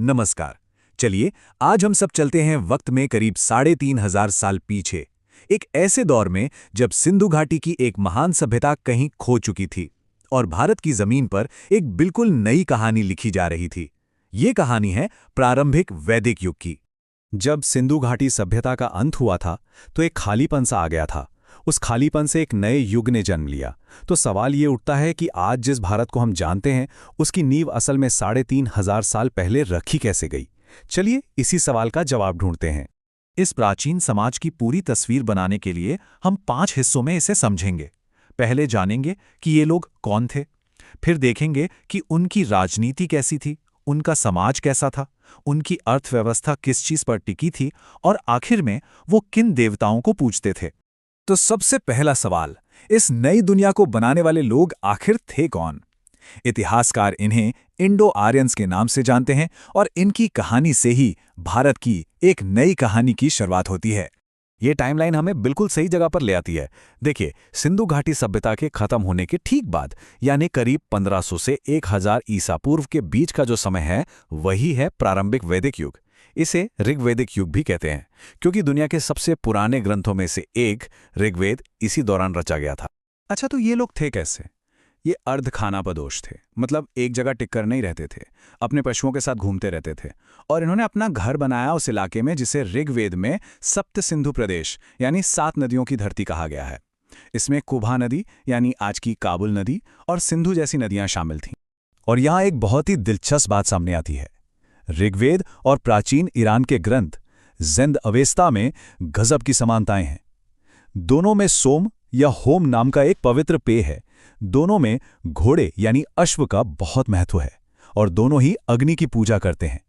नमस्कार। चलिए आज हम सब चलते हैं वक्त में करीब 3,500 साल पीछे, एक ऐसे दौर में जब सिंधु घाटी की एक महान सभ्यता कहीं खो चुकी थी और भारत की जमीन पर एक बिल्कुल नई कहानी लिखी जा रही थी। ये कहानी है प्रारंभिक वैदिक युग की। जब सिंधु घाटी सभ्यता का अंत हुआ था तो एक खालीपन सा आ गया था। उस खालीपन से एक नए युग ने जन्म लिया। तो सवाल ये उठता है कि आज जिस भारत को हम जानते हैं उसकी नींव असल में 3,500 साल पहले रखी कैसे गई। चलिए इसी सवाल का जवाब ढूंढते हैं। इस प्राचीन समाज की पूरी तस्वीर बनाने के लिए हम 5 हिस्सों में इसे समझेंगे। पहले जानेंगे कि ये लोग कौन थे, फिर देखेंगे कि उनकी राजनीति कैसी थी, उनका समाज कैसा था, उनकी अर्थव्यवस्था किस चीज पर टिकी थी और आखिर में वो किन देवताओं को पूजते थे। तो सबसे पहला सवाल, इस नई दुनिया को बनाने वाले लोग आखिर थे कौन? इतिहासकार इन्हें इंडो आर्यंस के नाम से जानते हैं और इनकी कहानी से ही भारत की एक नई कहानी की शुरुआत होती है। ये टाइमलाइन हमें बिल्कुल सही जगह पर ले आती है। देखिए, सिंधु घाटी सभ्यता के खत्म होने के ठीक बाद यानी करीब 1500 से 1000 ईसा पूर्व के बीच का जो समय है वही है प्रारंभिक वैदिक युग। इसे ऋग्वैदिक युग भी कहते हैं क्योंकि दुनिया के सबसे पुराने ग्रंथों में से एक ऋग्वेद इसी दौरान रचा गया था। अच्छा, तो ये लोग थे कैसे? ये अर्ध खानापदोष थे, मतलब एक जगह टिक कर नहीं रहते थे, अपने पशुओं के साथ घूमते रहते थे और इन्होंने अपना घर बनाया उस इलाके में जिसे ऋग्वेद में सप्त सिंधु प्रदेश यानी 7 नदियों की धरती कहा गया है। इसमें कुभा नदी यानी आज की काबुल नदी और सिंधु जैसी नदियां शामिल थीं। और यहाँ एक बहुत ही दिलचस्प बात सामने आती है। ऋग्वेद और प्राचीन ईरान के ग्रंथ ज़ेंद अवेस्ता में गजब की समानताएं हैं। दोनों में सोम या होम नाम का एक पवित्र पेय है। दोनों में घोड़े यानी अश्व का बहुत महत्व है और दोनों ही अग्नि की पूजा करते हैं।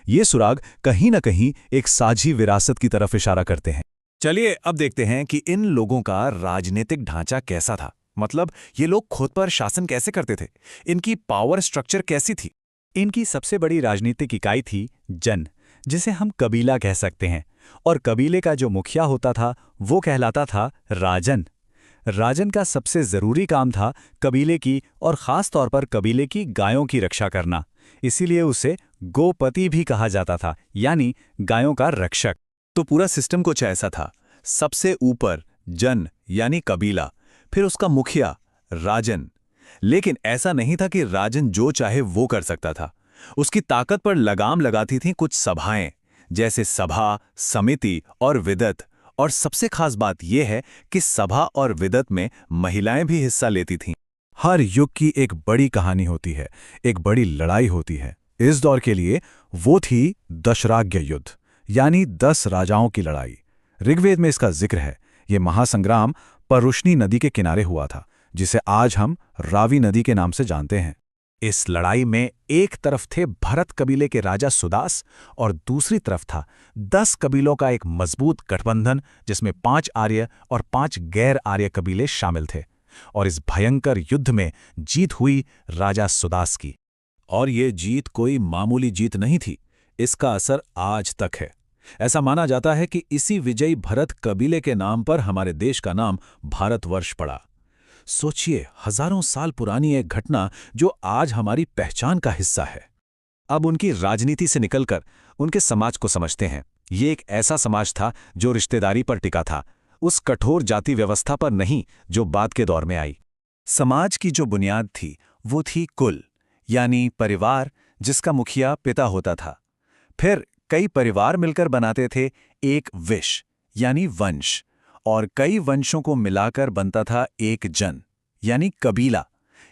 ये सुराग कहीं न कहीं एक साझी विरासत की तरफ इशारा करते हैं। चलिए अब देखते हैं कि इन लोगों का राजनीतिक ढांचा कैसा था, मतलब ये लोग खुद पर शासन कैसे करते थे, इनकी पावर स्ट्रक्चर कैसी थी। इनकी सबसे बड़ी राजनीतिक इकाई थी जन, जिसे हम कबीला कह सकते हैं, और कबीले का जो मुखिया होता था वो कहलाता था राजन। राजन का सबसे जरूरी काम था कबीले की और खास तौर पर कबीले की गायों की रक्षा करना, इसीलिए उसे गोपति भी कहा जाता था, यानी गायों का रक्षक। तो पूरा सिस्टम कुछ ऐसा था, सबसे ऊपर जन यानी कबीला, फिर उसका मुखिया राजन। लेकिन ऐसा नहीं था कि राजन जो चाहे वो कर सकता था। उसकी ताकत पर लगाम लगाती थीं कुछ सभाएं, जैसे सभा, समिति और विदत। और सबसे खास बात यह है कि सभा और विदत में महिलाएं भी हिस्सा लेती थीं। हर युग की एक बड़ी कहानी होती है, एक बड़ी लड़ाई होती है। इस दौर के लिए वो थी दशराग्य युद्ध, यानी 10 राजाओं की लड़ाई। ऋग्वेद में इसका जिक्र है। ये महासंग्राम परुष्णी नदी के किनारे हुआ था, जिसे आज हम रावी नदी के नाम से जानते हैं। इस लड़ाई में एक तरफ थे भरत कबीले के राजा सुदास और दूसरी तरफ था 10 कबीलों का एक मजबूत गठबंधन, जिसमें 5 आर्य और 5 गैर आर्य कबीले शामिल थे। और इस भयंकर युद्ध में जीत हुई राजा सुदास की। और ये जीत कोई मामूली जीत नहीं थी, इसका असर आज तक है। ऐसा माना जाता है कि इसी विजयी भरत कबीले के नाम पर हमारे देश का नाम भारतवर्ष पड़ा। सोचिए, हजारों साल पुरानी एक घटना जो आज हमारी पहचान का हिस्सा है। अब उनकी राजनीति से निकलकर उनके समाज को समझते हैं। ये एक ऐसा समाज था जो रिश्तेदारी पर टिका था, उस कठोर जाति व्यवस्था पर नहीं जो बाद के दौर में आई। समाज की जो बुनियाद थी वो थी कुल, यानी परिवार, जिसका मुखिया पिता होता था। फिर कई परिवार मिलकर बनाते थे एक विश, यानी वंश, और कई वंशों को मिलाकर बनता था एक जन, यानी कबीला।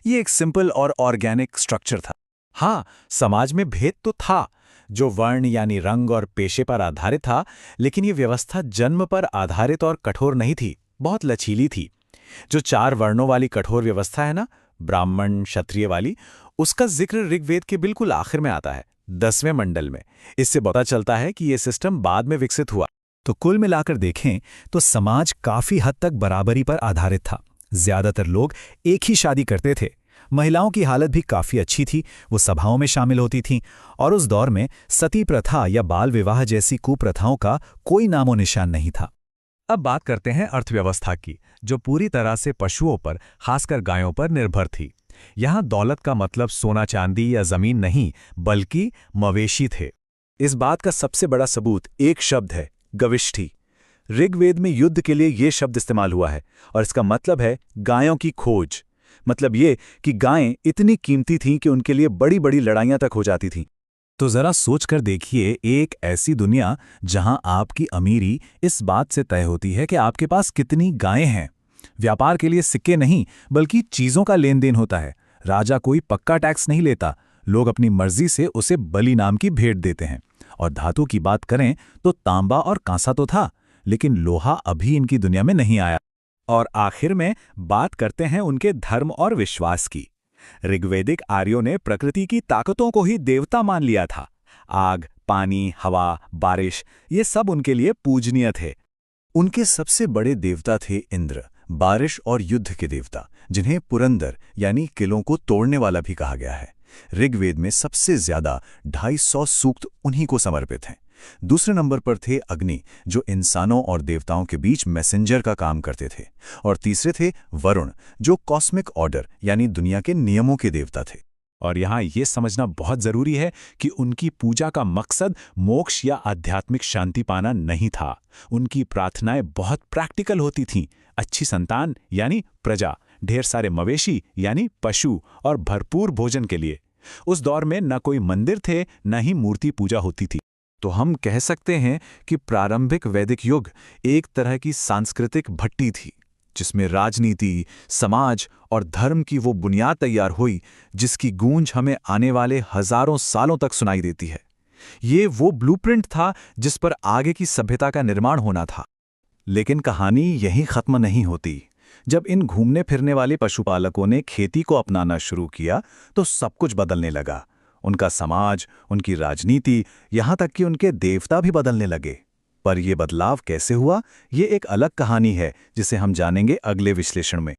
ये एक सिंपल और ऑर्गेनिक स्ट्रक्चर था। हाँ, समाज में भेद तो था, जो वर्ण यानी रंग और पेशे पर आधारित था, लेकिन ये व्यवस्था जन्म पर आधारित और कठोर नहीं थी, बहुत लचीली थी। जो 4 वर्णों वाली कठोर व्यवस्था है ना, ब्राह्मण क्षत्रिय वाली, उसका जिक्र ऋग्वेद के बिल्कुल आखिर में आता है, 10वें मंडल में। इससे पता चलता है कि यह सिस्टम बाद में विकसित हुआ। तो कुल मिलाकर देखें तो समाज काफी हद तक बराबरी पर आधारित था। ज्यादातर लोग एक ही शादी करते थे। महिलाओं की हालत भी काफी अच्छी थी, वो सभाओं में शामिल होती थीं और उस दौर में सती प्रथा या बाल विवाह जैसी कुप्रथाओं का कोई नामो निशान नहीं था। अब बात करते हैं अर्थव्यवस्था की, जो पूरी तरह से पशुओं पर, खासकर गायों पर निर्भर थी। यहाँ दौलत का मतलब सोना चांदी या जमीन नहीं, बल्कि मवेशी थे। इस बात का सबसे बड़ा सबूत एक शब्द है, गविष्ठी। ऋग्वेद में युद्ध के लिए यह शब्द इस्तेमाल हुआ है और इसका मतलब है गायों की खोज। मतलब ये कि गायें इतनी कीमती थीं कि उनके लिए बड़ी बड़ी लड़ाइयां तक हो जाती थीं। तो जरा सोच कर देखिए, एक ऐसी दुनिया जहां आपकी अमीरी इस बात से तय होती है कि आपके पास कितनी गायें हैं। व्यापार के लिए सिक्के नहीं, बल्कि चीजों का लेन देन होता है। राजा कोई पक्का टैक्स नहीं लेता, लोग अपनी मर्जी से उसे बलि नाम की भेंट देते हैं। और धातु की बात करें तो तांबा और कांसा तो था, लेकिन लोहा अभी इनकी दुनिया में नहीं आया। और आखिर में बात करते हैं उनके धर्म और विश्वास की। ऋग्वैदिक आर्यों ने प्रकृति की ताकतों को ही देवता मान लिया था। आग, पानी, हवा, बारिश, ये सब उनके लिए पूजनीय थे। उनके सबसे बड़े देवता थे इंद्र, बारिश और युद्ध के देवता, जिन्हें पुरंदर यानी किलों को तोड़ने वाला भी कहा गया है। ऋग्वेद में सबसे ज्यादा 250 सूक्त उन्हीं को समर्पित हैं। दूसरे नंबर पर थे अग्नि, जो इंसानों और देवताओं के बीच मैसेंजर का काम करते थे। और तीसरे थे वरुण, जो कॉस्मिक ऑर्डर यानी दुनिया के नियमों के देवता थे। और यहाँ ये समझना बहुत जरूरी है कि उनकी पूजा का मकसद मोक्ष या आध्यात्मिक शांति पाना नहीं था। उनकी प्रार्थनाएं बहुत प्रैक्टिकल होती थीं। अच्छी संतान यानी प्रजा, ढेर सारे मवेशी यानी पशु, और भरपूर भोजन के लिए। उस दौर में न कोई मंदिर थे, न ही मूर्ति पूजा होती थी। तो हम कह सकते हैं कि प्रारंभिक वैदिक युग एक तरह की सांस्कृतिक भट्टी थी, जिसमें राजनीति, समाज और धर्म की वो बुनियाद तैयार हुई जिसकी गूंज हमें आने वाले हजारों सालों तक सुनाई देती है। ये वो ब्लूप्रिंट था जिस पर आगे की सभ्यता का निर्माण होना था। लेकिन कहानी यहीं खत्म नहीं होती। जब इन घूमने फिरने वाले पशुपालकों ने खेती को अपनाना शुरू किया तो सब कुछ बदलने लगा। उनका समाज, उनकी राजनीति, यहाँ तक कि उनके देवता भी बदलने लगे। पर यह बदलाव कैसे हुआ, ये एक अलग कहानी है जिसे हम जानेंगे अगले विश्लेषण में।